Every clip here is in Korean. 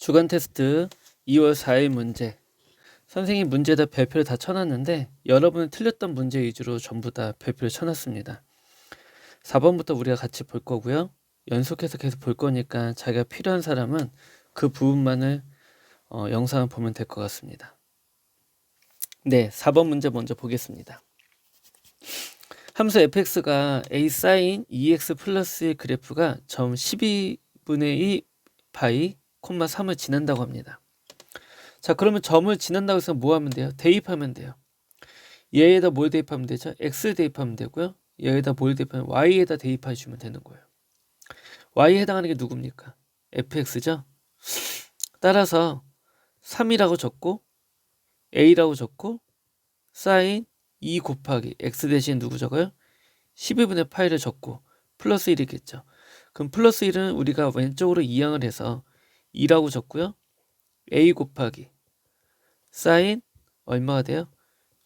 주간 테스트 2월 4일 문제. 선생님 문제다 별표를 다 쳐놨는데 여러분이 틀렸던 문제 위주로 전부 다 별표를 쳐놨습니다. 4번부터 우리가 같이 볼 거고요. 연속해서 계속 볼 거니까 자기가 필요한 사람은 그 부분만을 영상을 보면 될 것 같습니다. 네, 4번 문제 먼저 보겠습니다. 함수 fx가 a sin 2x 플러스의 그래프가 점 12분의 2 파이, 3을 지난다고 합니다. 자, 그러면 점을 지난다고 해서 뭐 하면 돼요? 대입하면 돼요. 얘에다 뭘 대입하면 되죠? x를 대입하면 되고요. 얘에다 뭘 대입하면 y에다 대입해 주면 되는 거예요. y에 해당하는 게 누굽니까? fx죠. 따라서 3이라고 적고 a라고 적고 sin 2 곱하기 x 대신 누구 적어요? 12분의 파이를 적고 플러스 1이겠죠. 그럼 플러스 1은 우리가 왼쪽으로 이항을 해서 2라고 적고요. a 곱하기 사인 얼마가 돼요?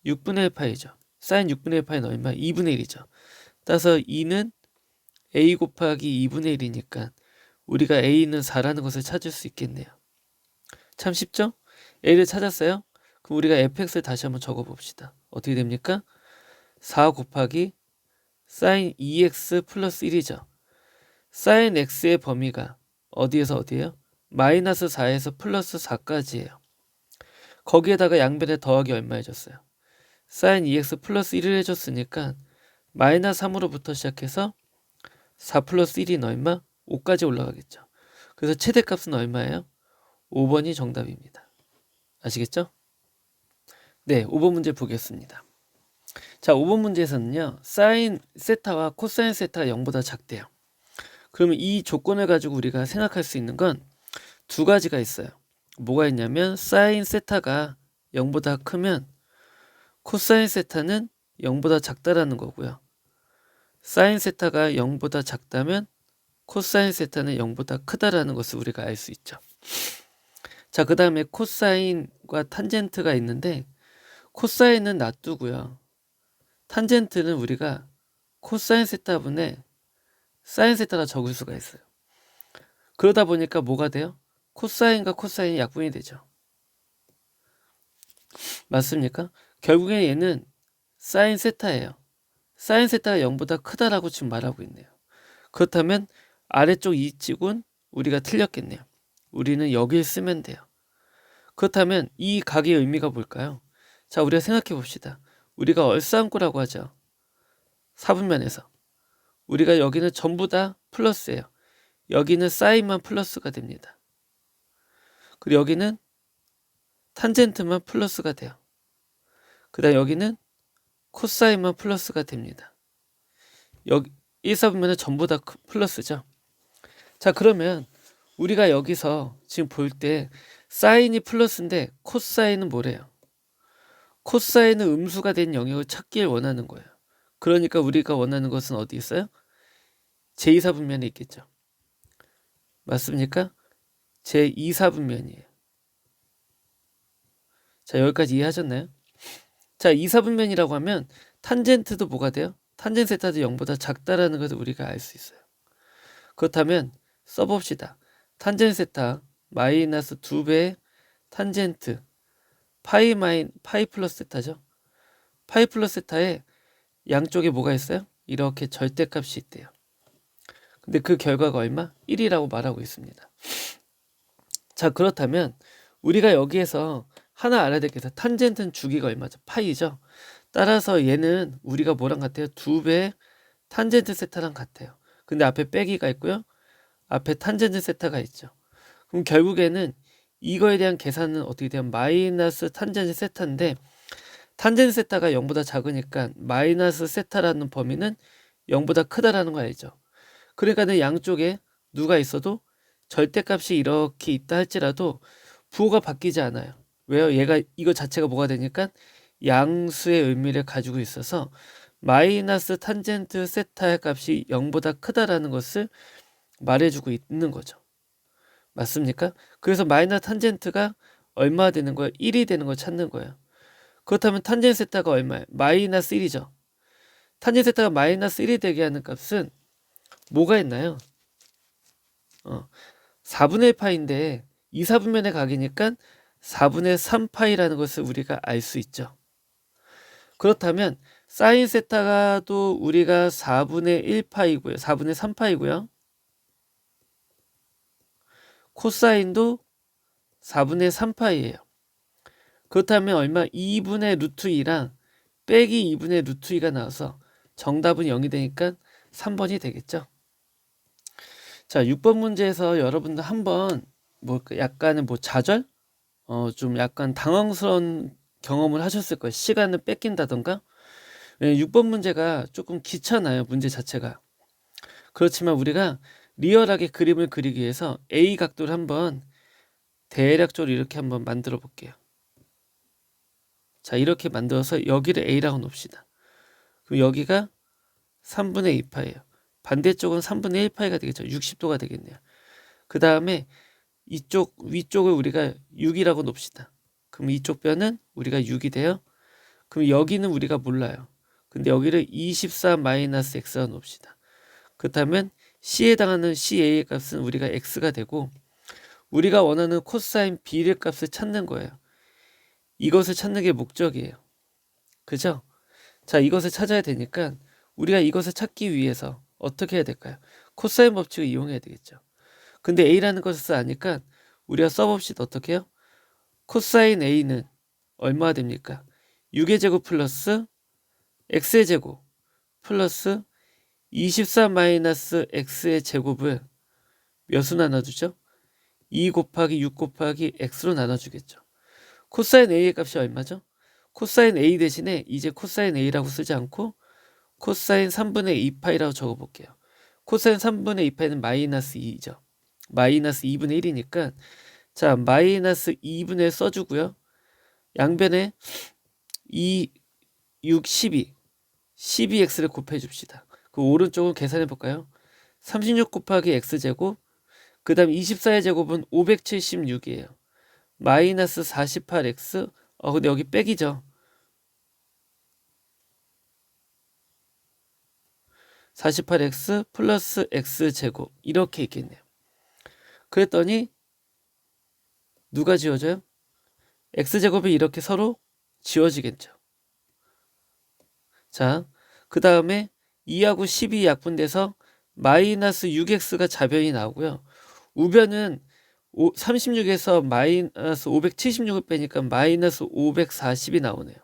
6분의 1 파이죠. 사인 6분의 1 파이는 얼마? 2분의 1이죠. 따라서 2는 a 곱하기 2분의 1이니까 우리가 a는 4라는 것을 찾을 수 있겠네요. 참 쉽죠? a를 찾았어요? 그럼 우리가 fx를 다시 한번 적어봅시다. 어떻게 됩니까? 4 곱하기 사인 2x 플러스 1이죠. 사인 x의 범위가 어디에서 어디예요? 마이너스 4에서 플러스 4까지예요. 거기에다가 양변에 더하기 얼마 해줬어요? 사인 2x 플러스 1을 해줬으니까 마이너스 3으로부터 시작해서 4 플러스 1이 얼마? 5까지 올라가겠죠. 그래서 최대값은 얼마예요? 5번이 정답입니다. 아시겠죠? 네, 5번 문제 보겠습니다. 자, 5번 문제에서는요, 사인 세타와 코사인 세타가 0보다 작대요. 그러면 이 조건을 가지고 우리가 생각할 수 있는 건 두 가지가 있어요. 뭐가 있냐면 사인 세타가 0보다 크면 코사인 세타는 0보다 작다라는 거고요. 사인 세타가 0보다 작다면 코사인 세타는 0보다 크다라는 것을 우리가 알 수 있죠. 자, 그 다음에 코사인과 탄젠트가 있는데 코사인은 놔두고요. 탄젠트는 우리가 코사인 세타분의 사인 세타가 적을 수가 있어요. 그러다 보니까 뭐가 돼요? 코사인과 코사인이 약분이 되죠. 맞습니까? 결국에 얘는 사인 세타예요. 사인 세타가 0보다 크다라고 지금 말하고 있네요. 그렇다면 아래쪽 이 찍은 우리가 틀렸겠네요. 우리는 여기를 쓰면 돼요. 그렇다면 이 각의 의미가 뭘까요? 자, 우리가 생각해 봅시다. 우리가 얼싸안고라고 하죠. 사분면에서. 우리가 여기는 전부 다 플러스예요. 여기는 사인만 플러스가 됩니다. 그리고 여기는 탄젠트만 플러스가 돼요. 그 다음 여기는 코사인만 플러스가 됩니다. 여기 1사분면은 전부 다 플러스죠. 자, 그러면 우리가 여기서 지금 볼 때 사인이 플러스인데 코사인은 뭐래요? 코사인은 음수가 된 영역을 찾길 원하는 거예요. 그러니까 우리가 원하는 것은 어디 있어요? 제2사분면에 있겠죠. 맞습니까? 제2사분면이에요. 자, 여기까지 이해하셨나요? 자, 2사분면이라고 하면 탄젠트도 뭐가 돼요? 탄젠 세타도 0보다 작다라는 것을 우리가 알 수 있어요. 그렇다면 써봅시다. 탄젠 세타 마이너스 2배의 탄젠트 파이 플러스 세타죠. 파이 플러스 세타에 양쪽에 뭐가 있어요? 이렇게 절대값이 있대요. 근데 그 결과가 얼마? 1이라고 말하고 있습니다. 자, 그렇다면 우리가 여기에서 하나 알아야 될 게 있어요. 탄젠트는 주기가 얼마죠? 파이죠. 따라서 얘는 우리가 뭐랑 같아요? 2배의 탄젠트 세타랑 같아요. 근데 앞에 빼기가 있고요. 앞에 탄젠트 세타가 있죠. 그럼 결국에는 이거에 대한 계산은 어떻게 돼요? 마이너스 탄젠트 세타인데 탄젠트 세타가 0보다 작으니까 마이너스 세타라는 범위는 0보다 크다라는 거 알죠? 그러니까는 양쪽에 누가 있어도 절대값이 이렇게 있다 할지라도 부호가 바뀌지 않아요. 왜요? 얘가 이거 자체가 뭐가 되니까 양수의 의미를 가지고 있어서 마이너스 탄젠트 세타의 값이 0보다 크다라는 것을 말해주고 있는 거죠. 맞습니까? 그래서 마이너스 탄젠트가 얼마 되는 거예요? 1이 되는 걸 찾는 거예요. 그렇다면 탄젠트 세타가 얼마예요? 마이너스 1이죠. 탄젠트 세타가 마이너스 1이 되게 하는 값은 뭐가 있나요? 4분의 1 파인데 2사분면의 각이니까 4분의 3파이라는 것을 우리가 알 수 있죠. 그렇다면 사인 세타가도 우리가 4분의 1파이고요. 4분의 3파이고요. 코사인도 4분의 3파이예요. 그렇다면 얼마? 2분의 루트 2랑 빼기 2분의 루트 2가 나와서 정답은 0이 되니까 3번이 되겠죠. 자, 6번 문제에서 여러분들 한번 뭐 약간의 뭐 좌절? 좀 약간 당황스러운 경험을 하셨을 거예요. 시간을 뺏긴다던가. 6번 문제가 조금 귀찮아요. 문제 자체가. 그렇지만 우리가 리얼하게 그림을 그리기 위해서 A 각도를 한번 대략적으로 이렇게 한번 만들어 볼게요. 자, 이렇게 만들어서 여기를 A라고 놓읍시다. 그럼 여기가 3분의 2파예요. 반대쪽은 3분의 1파이가 되겠죠. 60도가 되겠네요. 그 다음에 이쪽 위쪽을 우리가 6이라고 놓읍시다. 그럼 이쪽 변은 우리가 6이 돼요. 그럼 여기는 우리가 몰라요. 근데 여기를 24-x라 놓읍시다. 그렇다면 C에 해당하는 CA의 값은 우리가 x가 되고 우리가 원하는 코사인 B의 값을 찾는 거예요. 이것을 찾는 게 목적이에요. 그죠? 자, 이것을 찾아야 되니까 우리가 이것을 찾기 위해서 어떻게 해야 될까요? 코사인 법칙을 이용해야 되겠죠. 근데 A라는 것을 아니까 우리가 써봅시다. 어떻게 해요? 코사인 A는 얼마가 됩니까? 6의 제곱 플러스 x의 제곱 플러스 24-x의 제곱을 몇으로 나눠주죠? 2 곱하기 6 곱하기 x로 나눠주겠죠. 코사인 A의 값이 얼마죠? 코사인 A 대신에 이제 코사인 A라고 쓰지 않고 코사인 3분의 2파이라고 적어볼게요. 코사인 3분의 2파이는 마이너스 2죠. 마이너스 2분의 1이니까 자 마이너스 2분의 1 써주고요. 양변에 2, 6, 12 12x를 곱해줍시다. 그 오른쪽은 계산해볼까요? 36 곱하기 x제곱 그 다음 24의 제곱은 576이에요. 마이너스 48x 근데 여기 빼기죠. 48x 플러스 x제곱 이렇게 있겠네요. 그랬더니 누가 지워져요? x제곱이 이렇게 서로 지워지겠죠. 자, 그 다음에 2하고 12 약분돼서 마이너스 6x가 좌변이 나오고요. 우변은 36에서 마이너스 576을 빼니까 마이너스 540이 나오네요.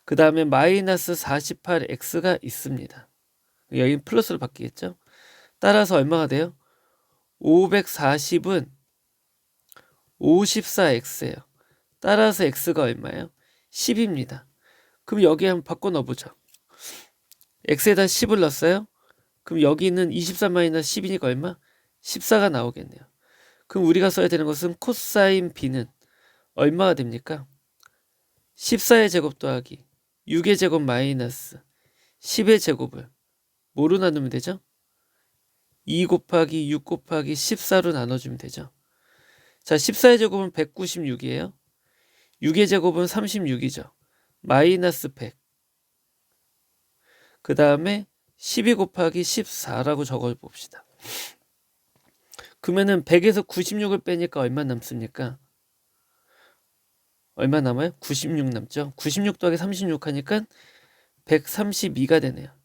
그 다음에 마이너스 48x가 있습니다. 여기는 플러스로 바뀌겠죠. 따라서 얼마가 돼요? 540은 54x예요. 따라서 x가 얼마예요? 10입니다. 그럼 여기 한번 바꿔 넣어보죠. x에다 10을 넣었어요. 그럼 여기 있는 24-10이니까 얼마? 14가 나오겠네요. 그럼 우리가 써야 되는 것은 코사인 b는 얼마가 됩니까? 14의 제곱 더하기 6의 제곱 마이너스 10의 제곱을 뭐로 나누면 되죠? 2 곱하기 6 곱하기 14로 나눠주면 되죠. 자, 14의 제곱은 196이에요. 6의 제곱은 36이죠. 마이너스 100. 그 다음에 12 곱하기 14라고 적어봅시다. 그러면은 100에서 96을 빼니까 얼마 남습니까? 얼마 남아요? 96 남죠. 96 더하기 36 하니까 132가 되네요.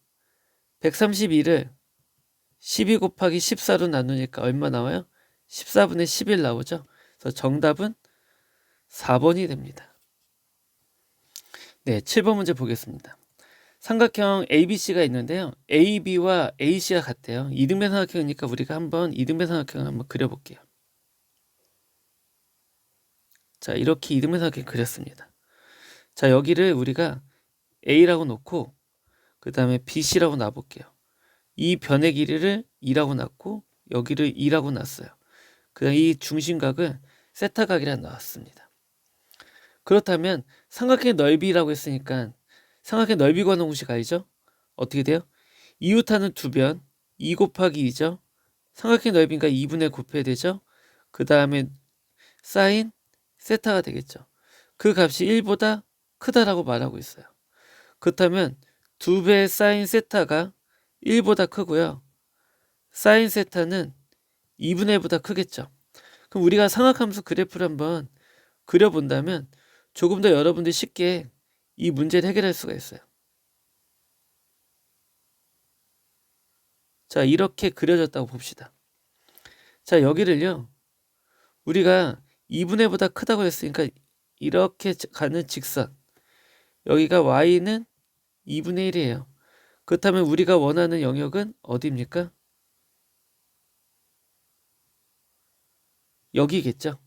132를 12 곱하기 14로 나누니까 얼마 나와요? 14분의 11 나오죠. 그래서 정답은 4번이 됩니다. 네, 7번 문제 보겠습니다. 삼각형 ABC가 있는데요. AB와 AC가 같대요. 이등변 삼각형이니까 우리가 한번 이등변 삼각형을 한번 그려볼게요. 자, 이렇게 이등변 삼각형 그렸습니다. 자, 여기를 우리가 A라고 놓고 그 다음에 BC라고 놔볼게요. 이 변의 길이를 2라고 놨고 여기를 2라고 놨어요. 그 다음 이 중심각을 세타각이라 나왔습니다. 그렇다면 삼각형의 넓이라고 했으니까 삼각형의 넓이 구하는 공식 알죠? 어떻게 돼요? 이웃하는 두 변 2 곱하기 2죠. 삼각형의 넓이니까 2분의 곱해야 되죠. 그 다음에 사인 세타가 되겠죠. 그 값이 1보다 크다라고 말하고 있어요. 그렇다면 2배의 사인 세타가 1보다 크고요. 사인 세타는 2분의 1보다 크겠죠. 그럼 우리가 상악함수 그래프를 한번 그려본다면 조금 더 여러분들이 쉽게 이 문제를 해결할 수가 있어요. 자, 이렇게 그려졌다고 봅시다. 자, 여기를요. 우리가 2분의 1보다 크다고 했으니까 이렇게 가는 직선. 여기가 y는 2분의 1이에요. 그렇다면 우리가 원하는 영역은 어디입니까? 여기겠죠.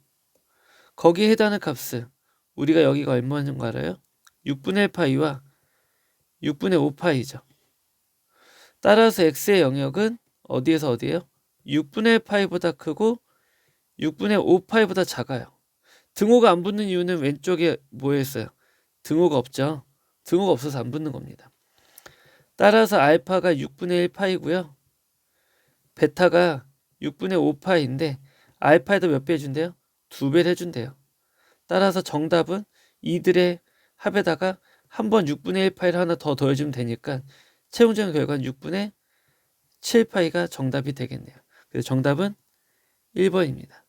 거기에 해당하는 값을 우리가 여기가 얼마인 거 알아요? 6분의 1파이와 6분의 5파이죠. 따라서 x의 영역은 어디에서 어디예요? 6분의 1파이보다 크고 6분의 5파이보다 작아요. 등호가 안 붙는 이유는 왼쪽에 뭐였어요? 등호가 없죠. 등호가 없어서 안 붙는 겁니다. 따라서 알파가 6분의 1파이고요. 베타가 6분의 5파이인데 알파에도 몇 배 해준대요? 2배를 해준대요. 따라서 정답은 이들의 합에다가 한 번 6분의 1파이를 하나 더 더해주면 되니까 최종적인 결과는 6분의 7파이가 정답이 되겠네요. 그래서 정답은 1번입니다.